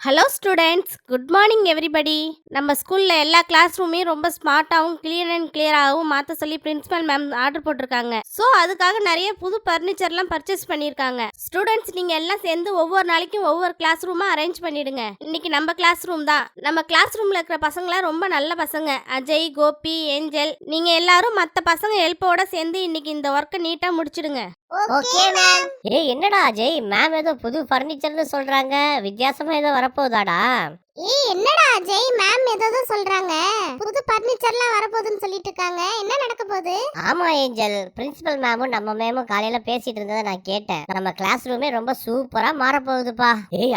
Hello students, good morning everybody. நம்ம ஸ்கூலில் எல்லா கிளாஸ் ரூமையும் ரொம்ப ஸ்மார்ட்டாகவும் கிளியராகவும் மாற்ற சொல்லி பிரின்சிபல் மேம் ஆர்டர் போட்டிருக்காங்க. ஸோ அதுக்காக நிறைய புது ஃபர்னிச்சர்லாம் பர்ச்சேஸ் பண்ணியிருக்காங்க. ஸ்டூடெண்ட்ஸ் நீங்கள் எல்லாம் சேர்ந்து ஒவ்வொரு நாளைக்கும் ஒவ்வொரு கிளாஸ் ரூமாக அரேஞ்ச் பண்ணிடுங்க. இன்னைக்கு நம்ம கிளாஸ் ரூம் தான். நம்ம கிளாஸ் ரூமில் இருக்கிற பசங்களாம் ரொம்ப நல்ல பசங்க. அஜய், கோபி, ஏஞ்சல், நீங்கள் எல்லாரும் மற்ற பசங்க ஹெல்ப்போட சேர்ந்து இன்னைக்கு இந்த ஒர்க்கை நீட்டாக முடிச்சிடுங்க. Okay ma'am. என்னடா அஜய், மேம் ஏதோ புது ஃபர்னிச்சர்னு சொல்றாங்க, வித்தியாசமா ஏதோ வரப்போகுதாடா? என்னடா அஜய், மேம் ஏதோ சொல்றாங்க, புது ஃபர்னிச்சர்லாம் வரப்போகுதுன்னு சொல்லிட்டு இருக்காங்க. என்ன நடக்க போகுது? ஆமா ஏஞ்சல், பிரின்சிபல் மேமும் நம்ம மேமும் காலையில பேசிட்டு இருந்ததை நான் கேட்டேன். நம்ம கிளாஸ் ரூமே ரொம்ப சூப்பரா மாற போகுதுப்பா.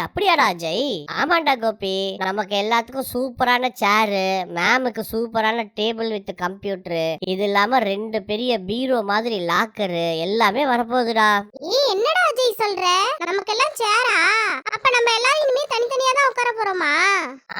அப்படியாடா அஜய்? ஆமாண்டா கோபி, நமக்கு எல்லாத்துக்கும் சூப்பரான சேரு, மேமுக்கு சூப்பரான டேபிள் வித் கம்ப்யூட்டர், இது இல்லாம 2 பெரிய பீரோ மாதிரி லாக்கரு எல்லாமே வரப்போகுதுடா. என்னடா அஜய் சொல்ற? நமக்கெல்லாம் சேரா? அப்ப நம்ம எல்லாரும் இனிமே தனித்தனியா தான் உட்கார போறோமா?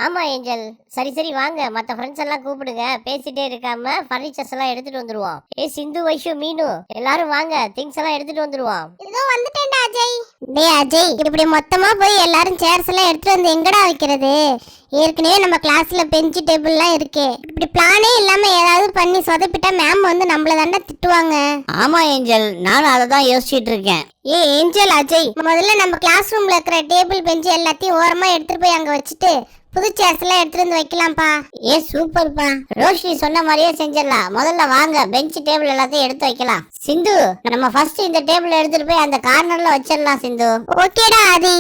ஆமா ஏஞ்சல். சரி வாங்க, மத்த ஃப்ரெண்ட்ஸ் எல்லாம் கூப்பிடுங்க. பேசிட்டே இருக்காம ஃபர்னிச்சர்ஸ் எல்லாம் எடுத்துட்டு வந்துருவோம். சிந்து, வைஷு, மீனு எல்லாரும் வாங்க, திங்ஸ் எல்லாம் எடுத்துட்டு வந்துருவோம். இதோ வந்துட்டேன்டா அஜய். டேய் அஜய், இப்படி மொத்தமா போய் எல்லாரும் சேர்ஸ் எல்லாம் எடுத்துட்டு வந்து எங்கடா வைக்கிறது? ஏற்கனவே நம்ம கிளாஸ்ல பெஞ்ச் டேபிள்லாம் இருக்கு. இப்படி பிளானே இல்லாம ஏதாவது பண்ணி சொதப்பிட்டா மேம் வந்து நம்மள தாண்டா திட்டுவாங்க. ஆமா ஏஞ்சல், நானும் அதை தான் யோசிச்சுட்டு இருக்கேன். ஏஞ்சல், அஜய், முதல்ல நம்ம கிளாஸ் ரூம்ல இருக்கிற டேபிள் பெஞ்ச் எல்லாத்தையும் ஓரமா எடுத்துட்டு போய் அங்க வச்சுட்டு புது சேர்ஸ் எல்லாம் எடுத்துட்டு வந்து வைக்கலாம்ப்பா. சூப்பர்ப்பா. ரோஷினி சொன்ன மாதிரியே செஞ்சிடலாம். முதல்ல வாங்க, பெஞ்ச் டேபிள் எல்லாத்தையும் எடுத்து வைக்கலாம். சிந்து, நம்ம ஃபர்ஸ்ட் இந்த டேபிள் எடுத்துட்டு போய் அந்த கார்னர்ல வச்சிடலாம். சிந்து, ஓகேடா ஆதி.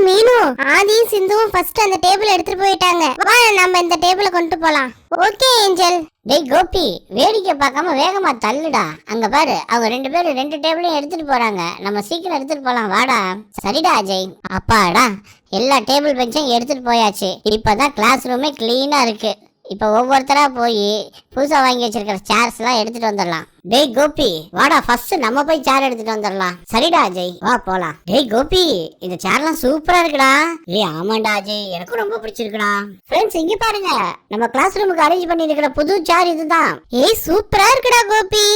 மீனு, ஆதியும் சிந்துவும் ஃபர்ஸ்ட் அந்த டேபிள் எடுத்துட்டு போயிட்டாங்க. வா, நம்ம இந்த டேபிளை கொண்டு போலாம். Okay angel. டேய் கோபி, வேடிக்கை பார்க்காம வேகமா தள்ளுடா. அங்க பாரு, அவங்க 2 பேரும் 2 டேபிளையும் எடுத்துட்டு போறாங்க. நம்ம சீக்கிரம் எடுத்துட்டு போலாம், வாடா. சரிடா அஜய். அப்பாடா, எல்லா டேபிள் பெஞ்சும் எடுத்துட்டு போயாச்சு. இப்பதான் கிளாஸ் ரூமே கிளீனா இருக்கு. இப்ப ஒவ்வொருத்தரா போய் புதுசா வாங்கி வச்சிருக்கிற சேர்ஸ் எல்லாம் எடுத்துட்டு வந்துடலாம். டேய் கோபி, வாடா, ஃபர்ஸ்ட் நம்ம போய் சேர் எடுத்துட்டு வந்துடலாம். சரிடா அஜய், வா போலாம். டேய் கோபி, இந்த சேர்லாம் சூப்பரா இருக்குடா. ஆமாண்டா அஜய், எனக்கும் ரொம்ப பிடிச்சிருக்குடா. ஃப்ரெண்ட்ஸ், இங்க பாருங்க, நம்ம கிளாஸ் ரூமுக்கு அரேஞ்ச் பண்ணி இருக்கிற புது சேர் இதுதான். சூப்பரா இருக்குடா கோபி.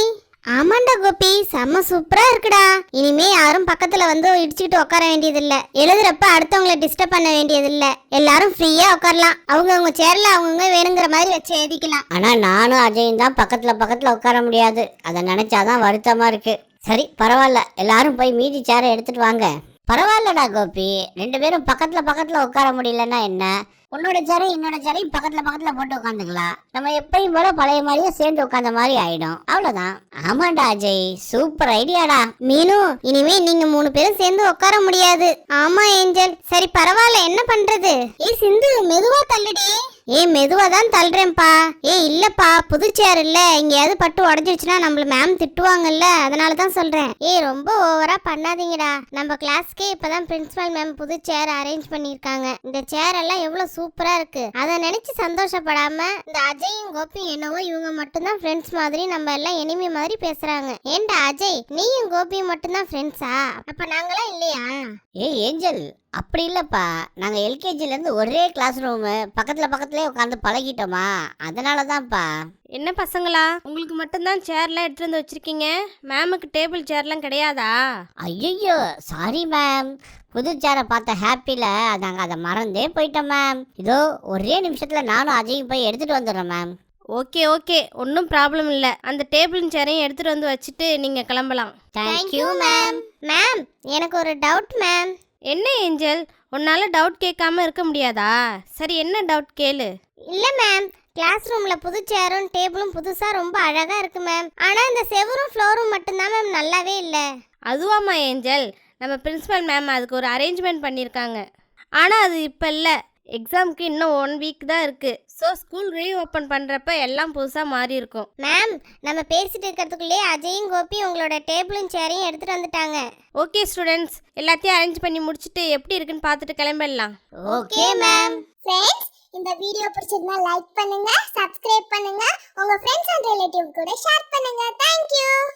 ஆமாண்டா கோபி, செம்ம சூப்பரா இருக்குடா. இனிமே யாரும் பக்கத்துல வந்து இடிச்சுக்கிட்டு உட்கார வேண்டியது இல்ல. எழுதுறப்ப அடுத்தவங்களை டிஸ்டர்ப் பண்ண வேண்டியது இல்ல. எல்லாரும் ஃப்ரீயா உட்காரலாம். அவங்க சேர்ல அவங்க வேணுங்கிற மாதிரி வச்சு எழுதிக்கலாம். ஆனா நானும் அஜயும் தான் பக்கத்துல உட்கார முடியாது. அதை நினைச்சாதான் வருத்தமா இருக்கு. சரி பரவாயில்ல, எல்லாரும் போய் மீதி சேரை எடுத்துட்டு வாங்க. பரவாயில்லடா கோபி, 2 பேரும் பக்கத்துல உட்கார முடியலன்னா என்ன, உன்னோட சேரை என்னோட சேரையும் பக்கத்துல போட்டு உட்காந்துக்கலாம். நம்ம எப்பயும் போல பழைய மாதிரியே சேர்ந்து உட்காந்த மாதிரி ஆயிடும். அவ்வளவுதான். ஆமாண்டா அஜய், சூப்பர் ஐடியாடா. மீனு, இனிமே நீங்க 3 பேரும் சேர்ந்து உட்கார முடியாது. ஆமா ஏஞ்சல். சரி பரவாயில்ல, என்ன பண்றது? சிந்து, மெதுவா தள்ளுடி. மெதுவா தான் தள்ளுறேன்ப்பா. இல்லப்பா, புது சேர் இல்ல, எங்கேயாவது பட்டு உடஞ்சிருச்சுன்னா நம்மள மேம் திட்டுவாங்கல்ல, அதனால தான் சொல்றேன். ரொம்ப ஓவரா பண்ணாதீங்கடா. நம்ம கிளாஸ்க்கே இப்பதான் பிரின்சிபல் மேம் புது சேர் அரேஞ்ச் பண்ணிருக்காங்க. இந்த சேர் எல்லாம் எவ்வளவு சூப்பரா இருக்கு. அதை நினைச்சு சந்தோஷப்படாம இந்த அஜயும் கோபியும் என்னவோ இவங்க மட்டும்தான் ஃப்ரெண்ட்ஸ் மாதிரி, நம்ம எல்லாம் எனிமி மாதிரி பேசுறாங்க. ஏண்டா அஜய், நீயும் கோபியும் மட்டும்தான் ஃப்ரெண்ட்ஸா? அப்ப நாங்களாம் இல்லையா? ஏஞ்சல், அப்படி இல்லப்பா, நாங்க எல்கேஜில இருந்து ஒரே கிளாஸ் ரூம் பக்கத்துலயே உட்காந்து பழகிட்டோமா, அதனாலதான்ப்பா. என்ன பசங்களா, உங்களுக்கு மட்டும்தான் சேர்லாம் எடுத்துட்டு வந்து வச்சிருக்கீங்க? மேமுக்கு டேபிள் சேர்லாம் கிடையாதா? ஐயோ சாரி மேம், புது சேரை பார்த்த ஹாப்பில நாங்க அதை மறந்தே போயிட்டோம் மேம். இதோ ஒரே நிமிஷத்துல நானும் அஜயும் போய் எடுத்துட்டு வந்துடுறோம் மேம். ஓகே, ஒன்றும் ப்ராப்ளம் இல்லை. அந்த டேபிள் சேரையும் எடுத்துட்டு வந்து வச்சுட்டு நீங்க கிளம்பலாம். Thank you ma'am. மேம், எனக்கு ஒரு டவுட் மேம். என்ன ஏஞ்சல், உன்னால டவுட் கேட்காம இருக்க முடியாதா? சரி, என்ன டவுட் கேளு. இல்ல மேம், கிளாஸ் ரூம்ல புது சேரும் டேபிளும் புதுசா ரொம்ப அழகா இருக்கு மேம். ஆனா இந்த செவரும் ஃப்ளோரும் மட்டும்தான் மேம் நல்லாவே இல்ல. அதுவாமா ஏஞ்சல், நம்ம பிரின்சிபல் மேம் அதுக்கு ஒரு அரேஞ்ச்மெண்ட் பண்ணியிருக்காங்க. ஆனால் அது இப்போ இல்லை, எக்ஸாமுக்கு இன்னும் 1 வீக் தான் இருக்கு. ஸோ ஸ்கூல் ரீஓப்பன் பண்ணுறப்ப எல்லாம் புதுசாக மாறி இருக்கும். மேம், நம்ம பேசிட்டு இருக்கிறதுக்குள்ளே அஜயும் கோபி உங்களோட டேபிளும் சேரையும் எடுத்துட்டு வந்துட்டாங்க. ஓகே ஸ்டூடெண்ட்ஸ், எல்லாத்தையும் அரேஞ்ச் பண்ணி முடிச்சுட்டு எப்படி இருக்குன்னு பார்த்துட்டு கிளம்பிடலாம். Okay ma'am. ஃப்ரெண்ட்ஸ், இந்த வீடியோ பிடிச்சிருந்தா லைக் பண்ணுங்க, சப்ஸ்கிரைப் பண்ணுங்க, உங்க ஃப்ரெண்ட்ஸ் அண்ட் ரிலேட்டிவ் கூட ஷேர் பண்ணுங்க. Thank you.